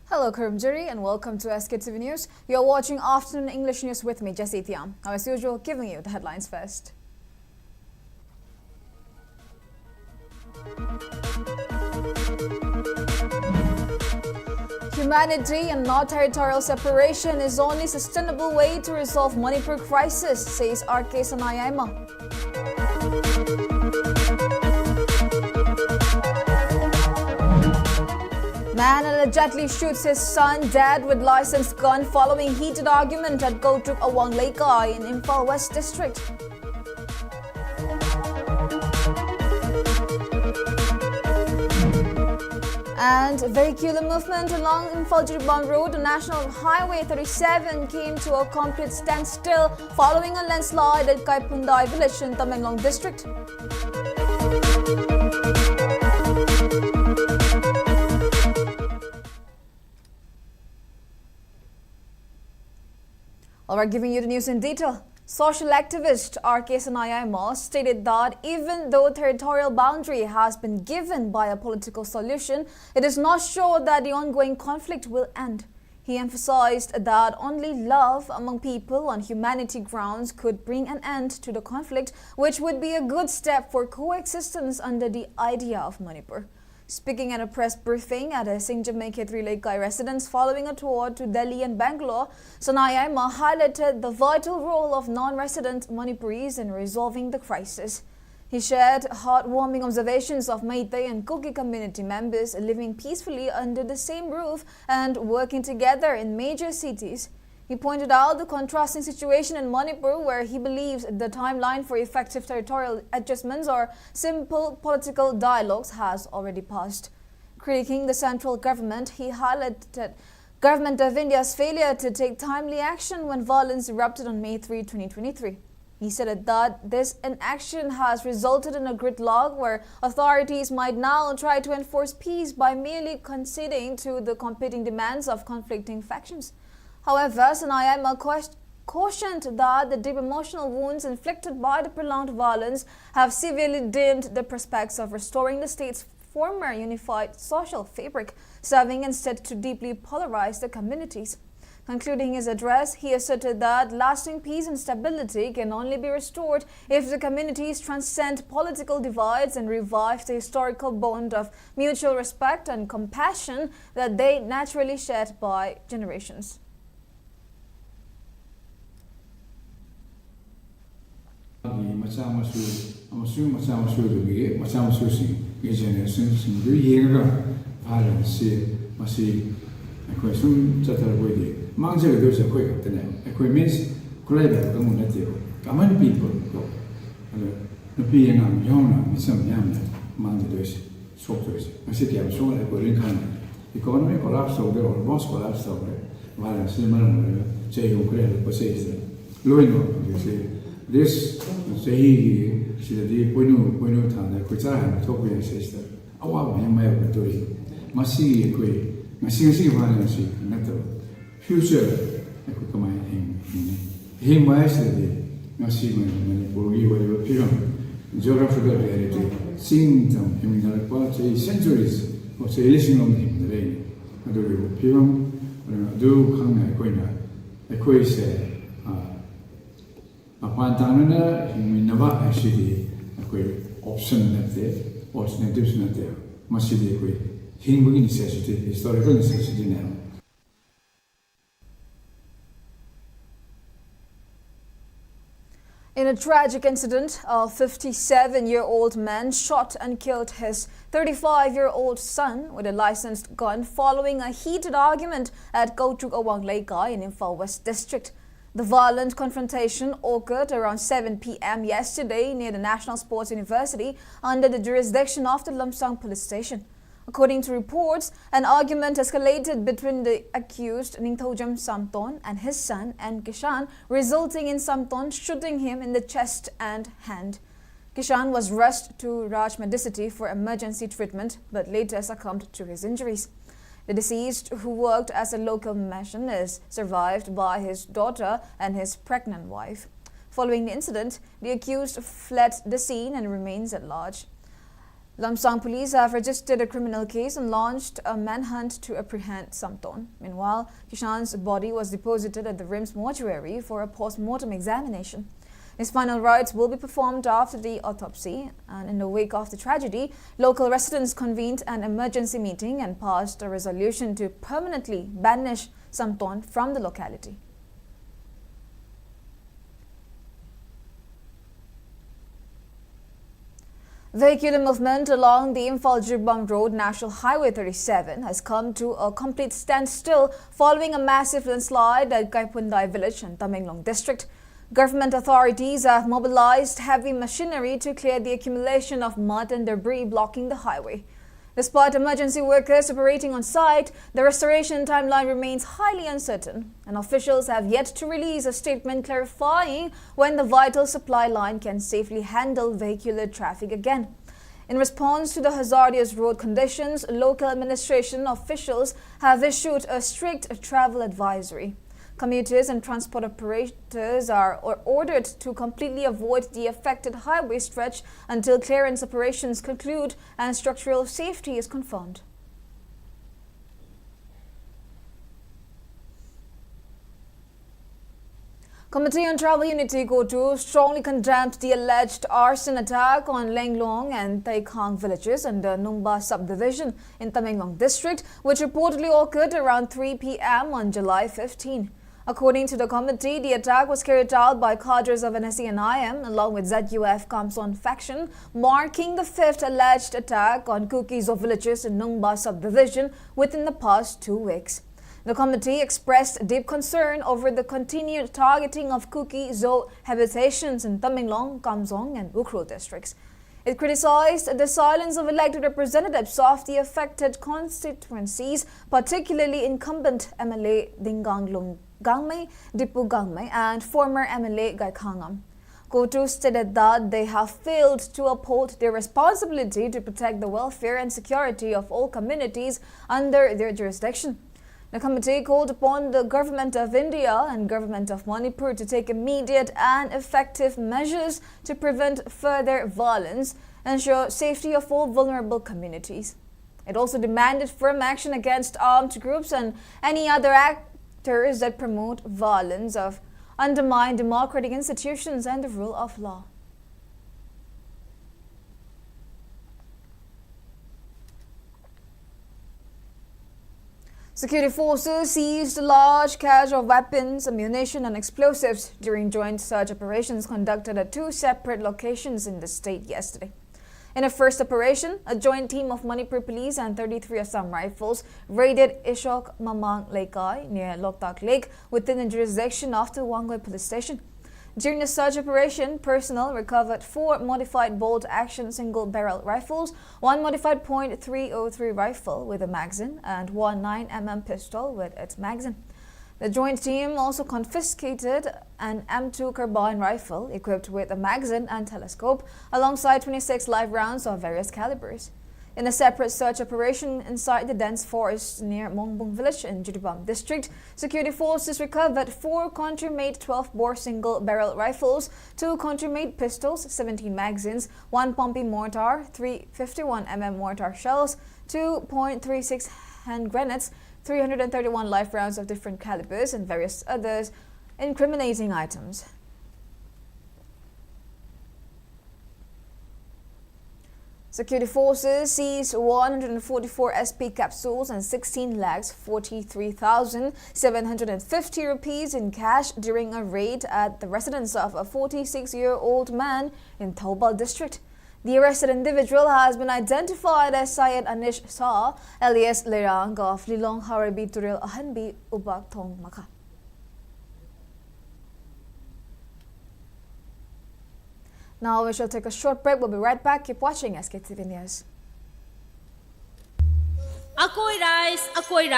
Hello Kurumjiri and welcome to Sktv'S News. You're watching Afternoon English News with me, Jessie Thiam. As usual, giving you the headlines first. Humanity and not territorial separation is only sustainable way to resolve Manipur crisis, says R.K. Sanayama. Man allegedly shoots his son dead with licensed gun following heated argument at Gotuk Awang Laikai in Imphal West District. And vehicular movement along Imphal Road on National Highway 37 came to a complete standstill following a landslide at Kaipundai village in Tamenglong district. Alright, giving you the news in detail. Social activist R.K. Sanayama stated that even though territorial boundary has been given by a political solution, it is not sure that the ongoing conflict will end. He emphasized that only love among people on humanity grounds could bring an end to the conflict, which would be a good step for coexistence under the idea of Manipur. Speaking at a press briefing at a Singjamay Khetri Laikai residence following a tour to Delhi and Bangalore, Sanayama highlighted the vital role of non-resident Manipuris in resolving the crisis. He shared heartwarming observations of Meitei and Kuki community members living peacefully under the same roof and working together in major cities. He pointed out the contrasting situation in Manipur, where he believes the timeline for effective territorial adjustments or simple political dialogues has already passed. Critiquing the central government, he highlighted Government of India's failure to take timely action when violence erupted on May 3, 2023. He said that this inaction has resulted in a gridlock where authorities might now try to enforce peace by merely conceding to the competing demands of conflicting factions. However, Sanayama cautioned that the deep emotional wounds inflicted by the prolonged violence have severely dimmed the prospects of restoring the state's former unified social fabric, serving instead to deeply polarize the communities. Concluding his address, he asserted that lasting peace and stability can only be restored if the communities transcend political divides and revive the historical bond of mutual respect and compassion that they naturally shared by generations. This say she the bueno tana kuitara to be sister. Awa my tori. Masi kwe. Masi violence nato. Future I could come in. He might say Masi Manipuri whatever pyramid. Geographical reality. Seeing them in the part centuries of say listening on him the rain. I do pyramid do hang a quina. A quay upon Tanana, we never actually a option that there, alternatives not there. Must be a human necessity, historical necessity now. In a tragic incident, a 57-year-old man shot and killed his 35-year-old son with a licensed gun following a heated argument at Gotuk Awang Laikai in Imphal West District. The violent confrontation occurred around 7 p.m. yesterday near the National Sports University under the jurisdiction of the Lamsang police station. According to reports, an argument escalated between the accused Ningthojam Samton and his son and Kishan, resulting in Samton shooting him in the chest and hand. Kishan was rushed to Raj Medicity for emergency treatment but later succumbed to his injuries. The deceased, who worked as a local mason, is survived by his daughter and his pregnant wife. Following the incident, the accused fled the scene and remains at large. Lamsang police have registered a criminal case and launched a manhunt to apprehend Samton. Meanwhile, Kishan's body was deposited at the RIMS mortuary for a post-mortem examination. His final rites will be performed after the autopsy, and in the wake of the tragedy, local residents convened an emergency meeting and passed a resolution to permanently banish Samton from the locality. Vehicular movement along the Imphal Road National Highway 37 has come to a complete standstill following a massive landslide at Kaipundai village in Tamenglong district. Government authorities have mobilized heavy machinery to clear the accumulation of mud and debris blocking the highway. Despite emergency workers operating on site, the restoration timeline remains highly uncertain, and officials have yet to release a statement clarifying when the vital supply line can safely handle vehicular traffic again. In response to the hazardous road conditions, local administration officials have issued a strict travel advisory. Commuters and transport operators are ordered to completely avoid the affected highway stretch until clearance operations conclude and structural safety is confirmed. Committee on Travel Unity Kotu strongly condemned the alleged arson attack on Lenglong and Taikhang villages under Numba subdivision in Tamenglong district, which reportedly occurred around 3 p.m. on July 15. According to the committee, the attack was carried out by cadres of NSC and IM along with ZUF Kamson faction, marking the fifth alleged attack on Kukizo villages in Numba subdivision within the past 2 weeks. The committee expressed deep concern over the continued targeting of Kukizo habitations in Tamenglong, Kamsong and Ukhrul districts. It criticized the silence of elected representatives of the affected constituencies, particularly incumbent MLA Dinganglung Gangmei, Dipu Gangmei and former MLA Gaikhangam. Kotu stated that they have failed to uphold their responsibility to protect the welfare and security of all communities under their jurisdiction. The committee called upon the Government of India and Government of Manipur to take immediate and effective measures to prevent further violence and ensure safety of all vulnerable communities. It also demanded firm action against armed groups and any other actors that promote violence or undermine democratic institutions and the rule of law. Security forces seized a large cache of weapons, ammunition and explosives during joint search operations conducted at 2 separate locations in the state yesterday. In a first operation, a joint team of Manipur police and 33 Assam rifles raided Ishok Mamang Laikai near Loktak Lake within the jurisdiction of the Wangoi police station. During the search operation, personnel recovered 4 modified bolt-action single-barrel rifles, 1 modified .303 rifle with a magazine, and 1 9mm pistol with its magazine. The joint team also confiscated an M2 carbine rifle equipped with a magazine and telescope, alongside 26 live rounds of various calibers. In a separate search operation inside the dense forest near Mongbong village in Jutibam district, security forces recovered 4 country-made 12-bore single-barrel rifles, 2 country-made pistols, 17 magazines, 1 pumping mortar, 3 51mm mortar shells, 2.36 hand grenades, 331 live rounds of different calibers, and various others incriminating items. Security forces seized 144 SP capsules and 16 lakhs 43,750 rupees in cash during a raid at the residence of a 46-year-old man in Taubal district. The arrested individual has been identified as Syed Anish Shah, alias Lerang of Lilong Harabi Turil Ahanbi Ubak Thong Maka. Now we shall take a short break. We'll be right back. Keep watching Sktv's News. Akoi rice, akoi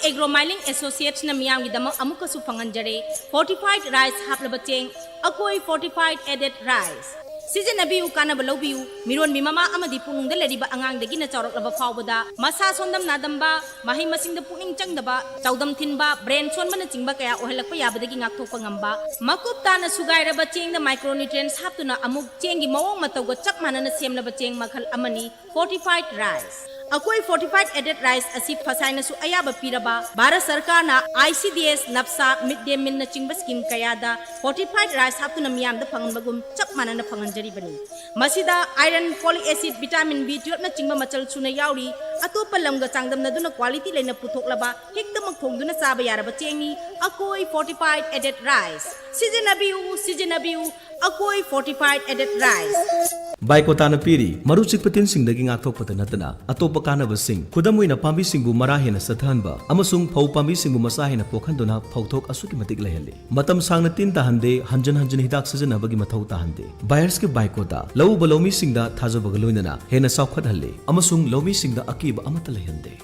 agromiling associates na miyang gidamak amuka su panganjare fortified rice haplabacheng, akoi fortified added rice. Sijanabiu kanaba lobiu, Miron Mimama Amadi Pung the Lady Angang the Gina Chorok Lava Fawada, Masa Sondam Nadamba, Mahimasing the Puing Changdaba, Chaudam Tinba, Brain Sonman Chimbaka, or Helapaya, the King Topangamba, Makuptana Sugaira Baching, the micronutrients Haptuna Amuk Changi Mo Matogo Chapman and the same Labaching Makal Amani, fortified rice. Akoi fortified added rice asip fasay na su ayaba piraba bara sarkar na ICDS napsa midday meal na chingba scheme kayada fortified rice hapto na miyam da pangan bagum chap mana na pangan jari bani masida iron folic acid vitamin B12 na chingba machal suna yauri ato palam ga changdam na duna quality lay na putok laba hikda magthong duna saba yara ba chengi akoi fortified added rice sijinabiu akoi fortified added rice Baikotana piri, maruchik patin sing daging aktok patanatana, atopa kanaba sing, kudamoy na pambi singbu marahin na sathanba, amasung pau pambi singbu masahin na pokando na pautok asuki matik layali. Matam sang na tintahande, hanjan hidak sajan bagi matau tahande. Buyers ke baikota, lau balomi singda thazo bagaloy na hena saukhat halle, amasung lomi singda akiba amatalahande.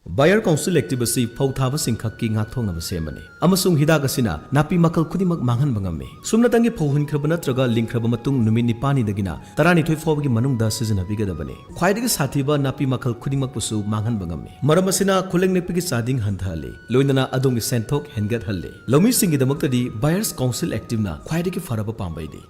Buyer Council Sktv'S Pauthaba Singkhaki Ngathong na Semani. Amasung Hidagasina, Napi Makal Kudimak Mangan Bangame. Sumnatangi Pohun Krabanatraga Link Krabamatung Numini Pani Dagina, Tarani Toyfobagi Manung da season of Bigadabane. Quaidigi Satiba Napi Makal Kudimak Pusu Mangan Bangame. Maramasina Kuleng Nepigi Sading Hantale, Loinana Adongi Sentok Hengat Halle. Lomi Singi the Muktadi, Buyers Council Active na, Quaidigi Faraba Pambaidi.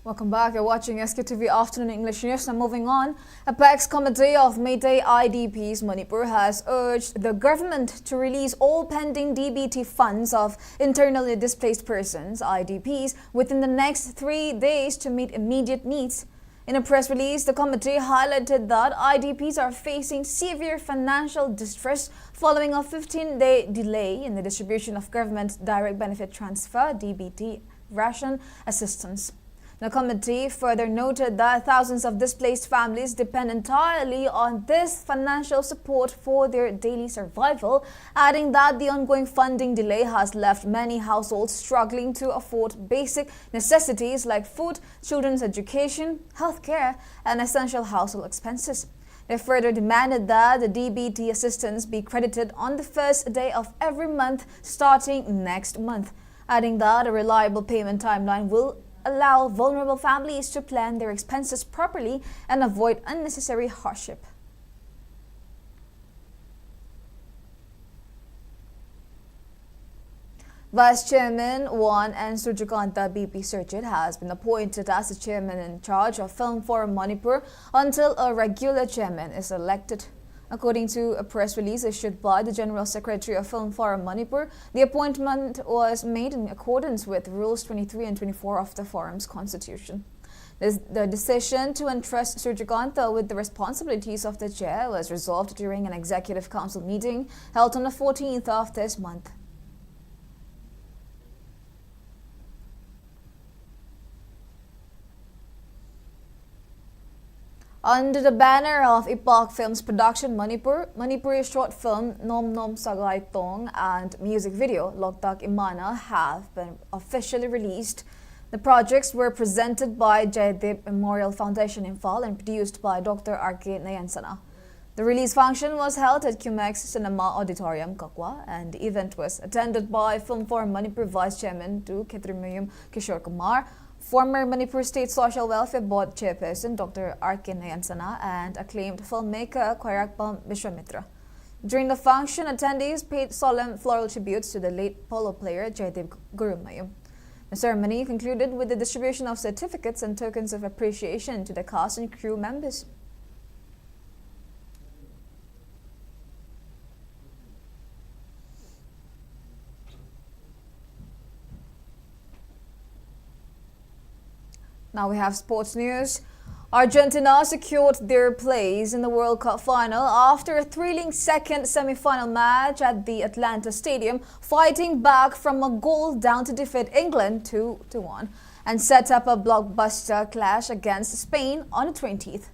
Welcome back. You're watching SKTV Afternoon English News. Now moving on, Apex Committee of Mayday IDPs Manipur has urged the government to release all pending DBT funds of internally displaced persons, IDPs, within the next 3 days to meet immediate needs. In a press release, the committee highlighted that IDPs are facing severe financial distress following a 15-day delay in the distribution of government direct benefit transfer, DBT, ration assistance. The committee further noted that thousands of displaced families depend entirely on this financial support for their daily survival, adding that the ongoing funding delay has left many households struggling to afford basic necessities like food, children's education, healthcare, and essential household expenses. They further demanded that the DBT assistance be credited on the first day of every month starting next month, adding that a reliable payment timeline will allow vulnerable families to plan their expenses properly and avoid unnecessary hardship. Vice Chairman Wan and Surjikanta BP Surjit has been appointed as the chairman in charge of Film Forum Manipur until a regular chairman is elected. According to a press release issued by the General Secretary of Film Forum Manipur, the appointment was made in accordance with Rules 23 and 24 of the Forum's constitution. The decision to entrust Surjikanta with the responsibilities of the chair was resolved during an executive council meeting held on the 14th of this month. Under the banner of Epoch Films Production Manipur, Manipuri short film Nom Nom Sagay Tong and music video Loktak Imana have been officially released. The projects were presented by Jaydev Memorial Foundation Imphal and produced by Dr. R.K. Nayansana. The release function was held at QMX Cinema Auditorium, Kakwa, and the event was attended by Film Forum Manipur Vice Chairman to Ketrimuyum Kishore Kumar, former Manipur State Social Welfare Board Chairperson Dr. R.K. Nayansana, and acclaimed filmmaker Khairakpam Vishwamitra. During the function, attendees paid solemn floral tributes to the late polo player Jaydev Gurumayum. The ceremony concluded with the distribution of certificates and tokens of appreciation to the cast and crew members. Now we have sports news. Argentina secured their place in the World Cup final after a thrilling second semi-final match at the Atlanta Stadium, fighting back from a goal down to defeat England 2-1 and set up a blockbuster clash against Spain on the 20th.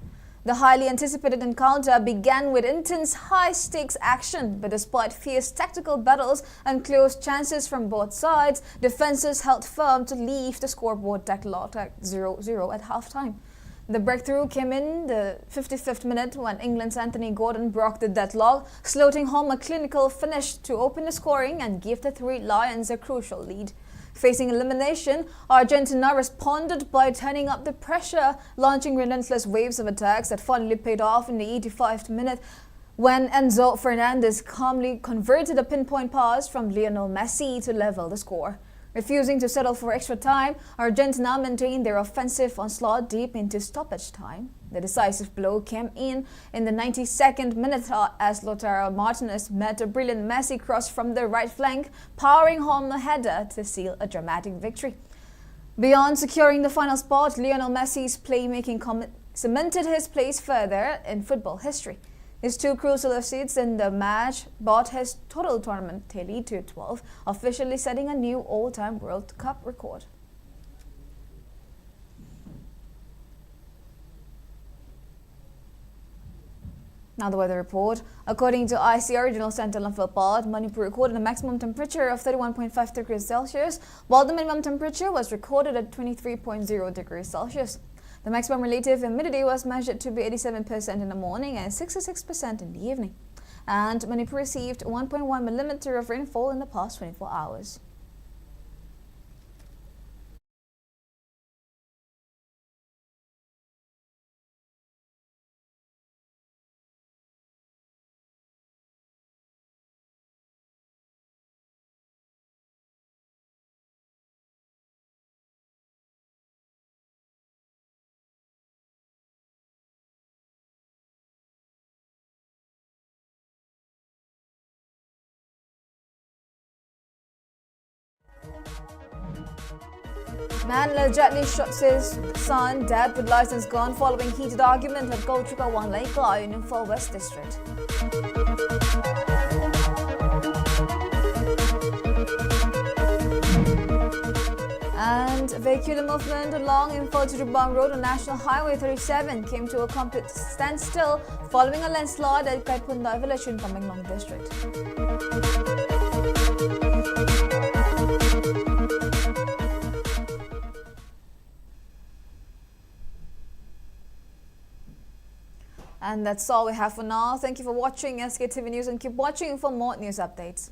The highly anticipated encounter began with intense high-stakes action, but despite fierce tactical battles and close chances from both sides, defenses held firm to leave the scoreboard deadlocked at 0-0 at halftime. The breakthrough came in the 55th minute when England's Anthony Gordon broke the deadlock, sloting home a clinical finish to open the scoring and give the Three Lions a crucial lead. Facing elimination, Argentina responded by turning up the pressure, launching relentless waves of attacks that finally paid off in the 85th minute when Enzo Fernandez calmly converted a pinpoint pass from Lionel Messi to level the score. Refusing to settle for extra time, Argentina maintained their offensive onslaught deep into stoppage time. The decisive blow came in the 92nd minute as Lautaro Martinez met a brilliant Messi cross from the right flank, powering home a header to seal a dramatic victory. Beyond securing the final spot, Lionel Messi's playmaking cemented his place further in football history. His two crucial assists in the match brought his total tournament tally to 12, officially setting a new all-time World Cup record. Now the weather report. According to ICR Regional Center Imphal, Manipur recorded a maximum temperature of 31.5 degrees Celsius, while the minimum temperature was recorded at 23.0 degrees Celsius. The maximum relative humidity was measured to be 87% in the morning and 66% in the evening. And Manipur received 1.1 millimeter of rainfall in the past 24 hours. Man allegedly shot his son dead with license gone following heated argument at Kauchuka Laika in Infhal West District. And vehicular movement along Imphal to Rubang Road on National Highway 37 came to a complete standstill following a landslide at Kaipunda village in Tamenglong District. And that's all we have for now. Thank you for watching Sktv'S News and keep watching for more news updates.